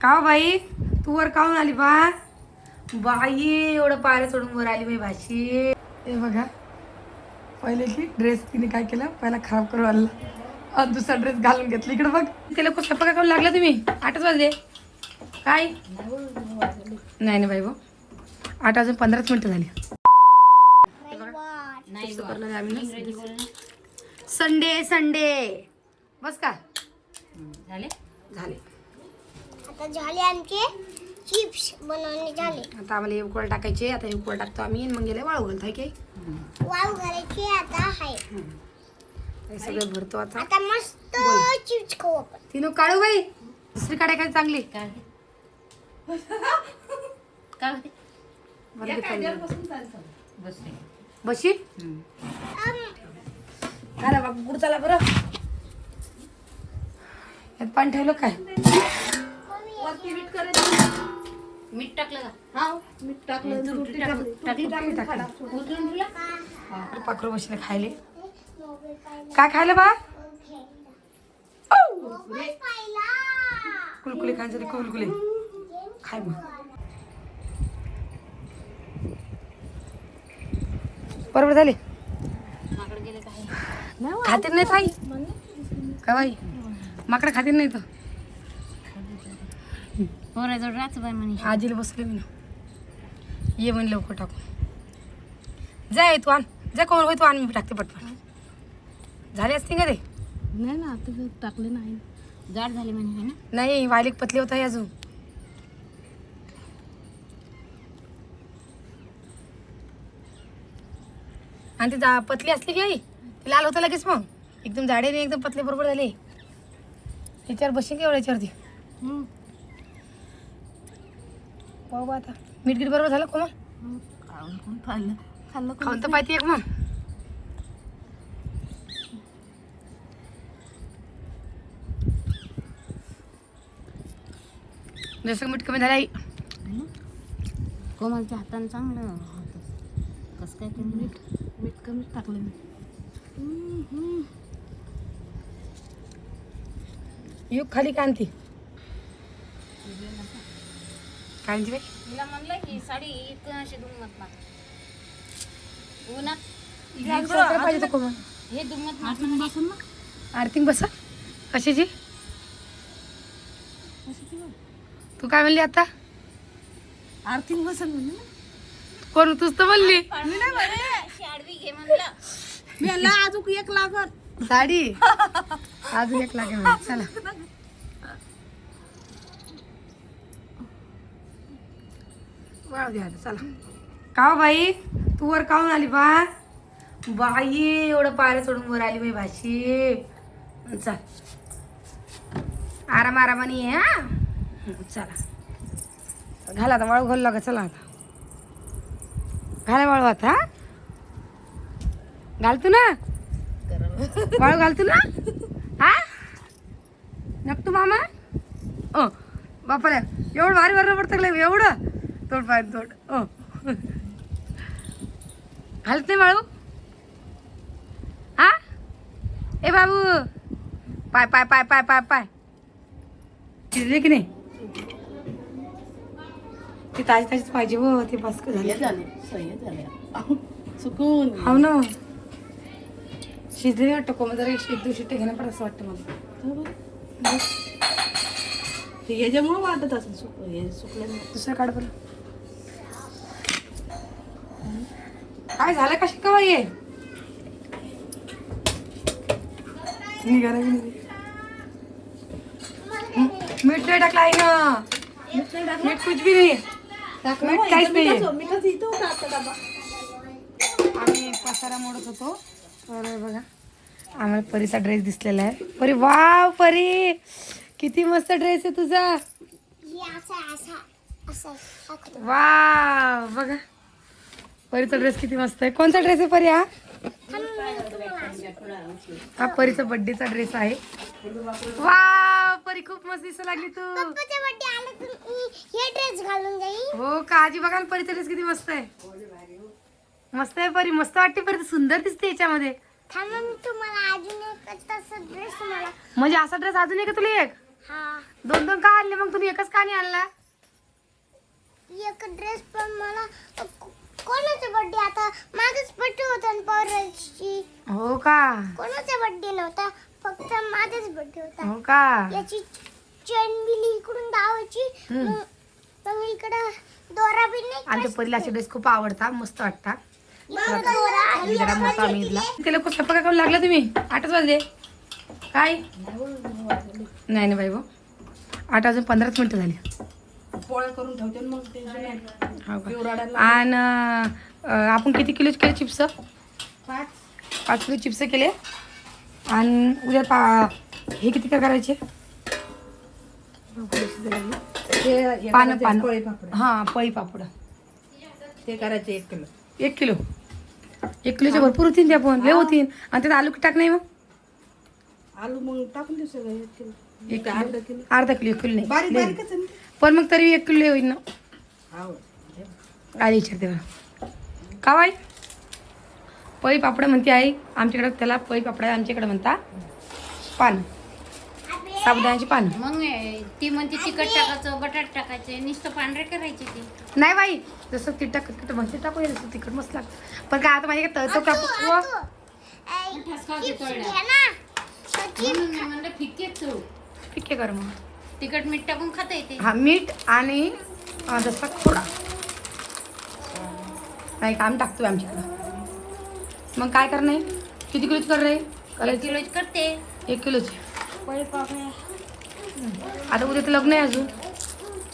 का बाई तू वर काऊन आली बा बाई एवढं पायऱ्या सोडून वर आली बाई भाशी. हे बघा पहिले की ड्रेस तिने काय केलं पहिला खराब करून आणला आणि दुसरा ड्रेस घालून घेतला. इकडे बघ ते लोक स्वयंपाक करून लागला तुम्ही 8च वाजले काय नाही नाही बाई भाऊ 8 वाजून 15च मिनिटं झाली. संडे संडे बस का झाले झाले आता झाले आमचे चिप्स बनवणे झाले. आता आम्हाला हे उकळ टाकायचे. आता हे उकळ टाकतो आम्ही मग गेले वाळू घालतो आहे की वाव घालायचे आता आहे. हे सगळं भरतो आता. आता मस्त चिप्स खाऊ आपण. तिनो काढू बाई दुसरी काढाय काय चांगली काय बशी अरे बाबा पुढे चला बरं. यात पाणी ठेवलं काय मीठ टाकलं का? हा मीठ टाकलं पाखरू बसले खायले. काय खायला बा कुलकुले खायचं कुलकुले खाय मग बरोबर झाले. खातील नाही ताई का बाई माकडं खातील नाही तर पोराजवळ राहतो बाई म्हणे. आजीला बसले मी ना ये म्हणे लवकर टाकू जाय तू आण जा कोण होय तू आण मी टाकते पटपट. झाले असते का ते नाही ना आता टाकले नाही जाड झाले म्हणे है ना. नाही वायलिक पतले होत आहे अजून. आणि ते पतली असली की आई ते लाल होतं लगेच मग एकदम जाडे नाही एकदम पतले बरोबर झाले. त्याच्यावर बसेल की एवढ्याच्यावरती बाबा. आता मीठ गीठ बरोबर झालं कोमल खाल्लं खाल्लं खाऊन तर पाहिजे एक मग. जसं मीठ कमी झालं आई कोमलच्या हाताने चांगलं होतं. कसं काय ते मीठ कमी टाकलं मी. येऊ खाली कांती कांती बाई तिला म्हणलं की साडी इथं अशी दुमत ना उन्हात पाहिजे कोमल हे दुमत नाचून बसून ना आरती बसा कशाची तू काय म्हणली आता आरती बसन म्हणजे कोण तूच तर म्हणली शाडवी घे म्हणलं मी अजून एक लागल साडी अजून एक लागेल म्हणे. चला वाळू द्या चला. का बाई तू वर काऊन आली बा बाई एवढं पायऱ्या सोडून वर आली बाई भाशी. चल आराम आरामाने ये हा चला घाला आता वाळू घालू लागा. चला आता घाला वाळू आता घालतो ना वाळू घालतो ना हा नक्तू मामा ओ बापाला एवढं भारी वरण पडतं एवढं तोड पाय तोड ओ घालत नाही वाळू हा ए बाबू पाय पाय पाय पाय पाय पाय शिजले की नाही ते ताजी ताजीच पाहिजे हो ते बस झाले सुकून हो ना शिजले वाटतं कोमल जरा 1-2 शिट्टे घेणं पण असं वाटतं मला. याच्यामुळे वाटत असं सुकलं दुसरं काढ बरं. काय झालं का शिकावा ये निघाला मीठ नाही टाकला आहे ना मीठ कुछ भी नाही मीठ काहीच नाही. आम्ही पसारा मोडत होतो तर बघा आम्हाला परीचा ड्रेस दिसलेला आहे. परी वाव परी किती मस्त ड्रेस आहे तुझा. वाव बघा परीचा ड्रेस किती मस्त आहे. कोणता ड्रेस आहे परी हा हा परीचा बर्थडेचा ड्रेस आहे. वाव परी खूप मस्त दिसू लागली तू. हे ड्रेस घालून जाईल. हो काळजी बघा ना परीचा ड्रेस किती मस्त आहे. मस्त आहे परी मस्त वाटते परी सुंदर दिसते याच्यामध्ये. थांबा मी तुम्हाला अजून एक तसा ड्रेस मला म्हणजे असा ड्रेस अजून एक तुला एक हा 2 का आणले मग तुम्ही? एकच का नाही आणला? एक ड्रेस पण मला कोणाचा बर्थडे आता माझाच बर्थडे होता ना परवाची. हो का? कोणाचा बर्थडे नव्हता, फक्त माझाच बर्थडे होता. हो का? याची चेन बिली इकडून दावायची, हम्म. मग इकडं दोरा बी नाही. आणि ते परीला असे ड्रेस खूप आवडता, मस्त वाटता. मग दोरा मी जरा मोठा मीरला ते लोक स्वयंपाक करून लागला तुम्ही? 8च वाजले काय? नाही ना बाई भाऊ, 8 वाजून 15च मिनिटं झाली. पोळ्या करून ठेवते ना मग टेन्शन नाही. हो का? आणि आपण किती किलोचे केले चिप्स? 5 किलो चिप्स केले. आणि उद्या हे किती काय करायचे? पानं पोळी पापड हां, पळी पापड ते करायचे 1 किलो. 1 किलो. 1 किलोच्या भरपूर होतील ते, आपण लय होतील. आणि त्यात आलू टाक नाही मग? आलू मग टाकून देऊ सगळं 1 किलो. एक अर्धा किलो. अर्धा किलो, 1 किलो नाही बारीक लय. बारीकच आहे ना. पण मग तरी 1 किलो होईल ना? हो. काय विचारते बरं का बाई? पळी पापड म्हणते आई आमच्याकडे, त्याला पळी पापड आमच्याकडे म्हणता पान, साबुदाण्याची पान. मग ती म्हणते तिखट टाकायचं, बटाट टाकायचे, नुसतं पांढरे करायचे ते. नाही बाई, जसं तिखट म्हणते टाकू, जसं तिखट मस्त लागतं. पण काय आता माझ्या तळतो का? चिप्स घ्या ना. म्हणून मी म्हणलं फिक्केच चव. ठीक आहे कर मग. तिखट मीठ टाकून खाता येते. हा, मीठ आणि जसा थोडा नाही काम टाकतोय आमच्याकडं. मग काय करणार आहे? किती किलोची कर रे? 1 किलोची करते. 1 किलोची. पोळी पापड आता उद्या तर लग्न आहे अजून.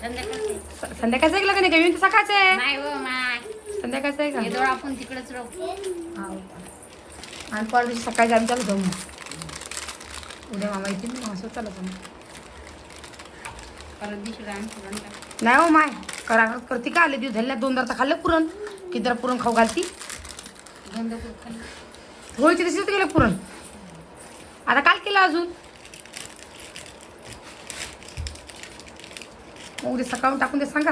संध्याकाळचे. संध्याकाळचं आहे लग्न आहे का? मी तर सकाळचं आहे. नाही हो माय, संध्याकाळचं आहे हे का? दोळ आपण तिकडेच राहू. हा. आणि परत दिवशी सकाळी आम्ही चालू जाऊ. उद्या मामा येतील ना, असं चालत मग. परत दिवशी राहून पुरण टाक. नाही हो माय, करते का? आले दिवस झाले 2 तर खाल्लं पुरण. किती जरा पुरण खाऊ घालती. गंध खूप खाली. होळीच्या दिवशी होतं गेलं पुरण. आता काल केलं अजून. मग उद्या सकाळून टाकून दे सांगा.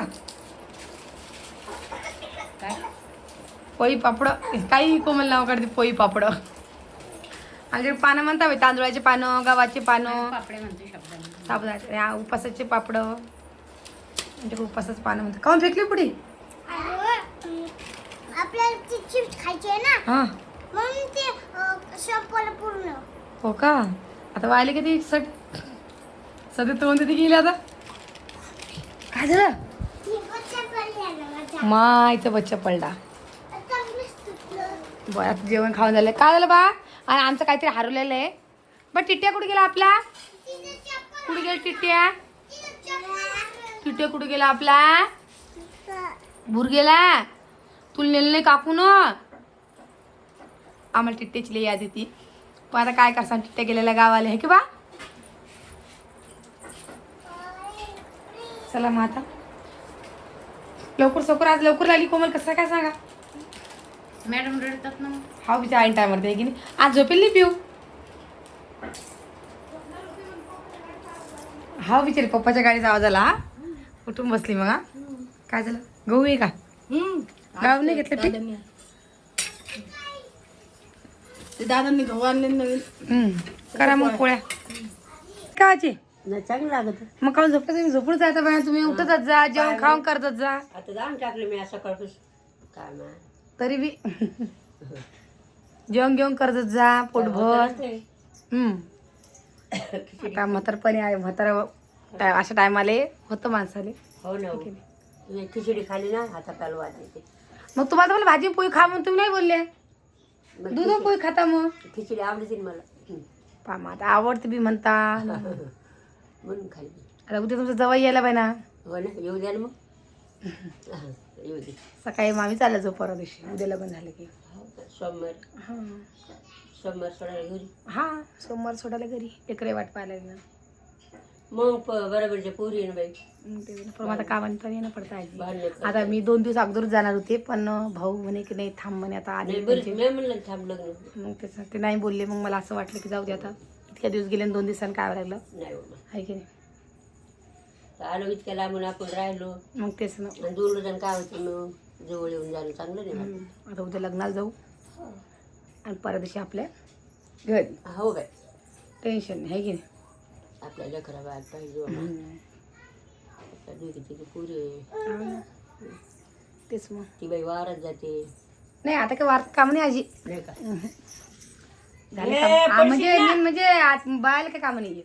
काय पोळी पापड काही कोमल नाव काढते, पोळी पापड. आमच्याकडे पानं म्हणता बाई, तांदूळाचे पानं, गव्हाचे पानं, पापडे म्हणतो शब्दाने. साबुदाण्याचे, उपासाचे पापड. आमच्याकडे उपासाचे पानं म्हणतात. काऊन फेकली पुढे? आपल्याला ती चिप्स खायची आहे ना, हां. म्हणून ते संपवलं पूर्ण. हो का? आता वाहिले किती सध्या तर म्हणते ती गेली. आता काय झालं? ती बच्चा पडली आहे ना माझा. मायचा बच्चा पडला. चांगलंच तुटलं. बरं, आता जेवण खाऊन झालं. काय झालं बा? आणि आमचं काहीतरी हरवलेलं आहे. बरं, टिट्ट्या कुठे गेला आपला? तिचं चप्पल- कुठे गेला टिट्ट्या? तिचं चप्पल- टिट्ट्या कुठे गेला आपला? भूर गेला. तुला नेलं नाही काकून? आम्हाला टिट्ट्याची लई याद येते. पण आता काय करसान, टिट्ट्या गेलेल्या गावाला आहे की बा. चला मग आता लवकर आज लवकर लागली कोमल. कसं काय सांगा? मॅडम रडतात ना मग. हा बिचार ऐन टायमवर आहे की नाही. आज झोपेल नाही पिऊ. हा बिचारी पप्पाच्या गाडीचा आवाज आला. उठून बसली मग. हा काय झालं? गहू आहे का? गाव नाही घेतलं पीक? दादांनी गहू आणले नवीन. करा मग पोळ्या. काची नाही चांगलं लागत. मग काऊन झोपत? तुम्ही झोपून जाता बाया. तुम्ही उठतच जा, जेवण खाऊन करतच जा. आता जाऊन टाकले मी सकाळपासून. काय ना तरी बी जेवण घेऊन करतच जा पोटभर. आता म्हातारपणी आहे. अशा टायमाले होतं माणसाले. हो ना. मी खिचडी खाली ना आता काल वाजते. मग तुम्हाला तर मला भाजी पोळी खा म्हणून तुम्ही नाही बोलले. दूध पोळी खाता मग. खिचडी आवडते मला. पा मग आता आवडते बी म्हणता. म्हणून खाली. आता उद्या तुमचं जवळ यायला पाहिजे ना. हो ना, येऊ द्या ना मग. येऊ दे. सकाळी मामी चालला जाऊ परवा दिवशी. उद्या लग्न झालं की. सोमवार हां सोमवार सोडायला घरी. हां, सोमवार सोडायला घरी. लेकरे वाट पाहायला लागलं. मग बरोबरच्या पोरी आहे ना बाई. पण आता कामाने तर येणं पडतं आजी. भांडण आता मी 2 दिवस अगोदरच जाणार होते, पण भाऊ म्हणे की नाही थांब म्हणे आता आले. बरं मी म्हणलं थांब लग्न. मग त्याचं ते नाही बोलले. मग मला असं वाटलं की जाऊ दे आता. इतक्या दिवस गेले आणि 2 दिवसांनी काय लागलं नाही बाबा. आहे की नाही. आलो इतक्या लांबून आपण राहिलो मग तेच ना. आणि 2 जण काय होते मग जवळ येऊन जाणं चांगलं नाही. आता उद्या लग्नाला जाऊ आणि परवा दिवशी आपल्या घरी. हो बाय. टेन्शन नाही, आहे की नाही. आपल्या लेकरा बाहेर पाहिजे आपल्या दोघीची पुरे तेच मग ती बाई वारात जाते नाही आता काय वार्त काम नाही आजी नाही का झाले काम. म्हणजे मेन म्हणजे बायला काय काम नाही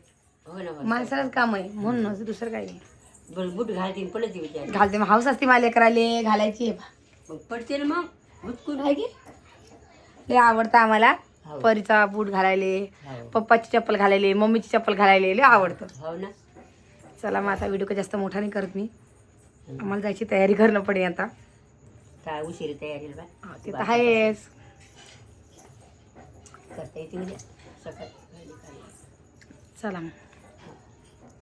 हो ना माणसालाच काम आहे म्हणून दुसरं काही नाही बरं बूट घालते पडत विचार घालते मग हाऊस असते मला करायला घालायची मग पडते ना मग हुतकून आहे की लय आवडतं आम्हाला हो. परीचा बूट घालायले हो. पप्पाची चप्पल घालायले मम्मीची चप्पल घालायले लय आवडतं हो ना चला मग आता व्हिडिओ का जास्त मोठा नाही करत मी आम्हाला जायची तयारी करणं पडेल आता काय उशिरी तयारी बा हा, ते तर आहेच करता येते उद्या सकाळी चला मग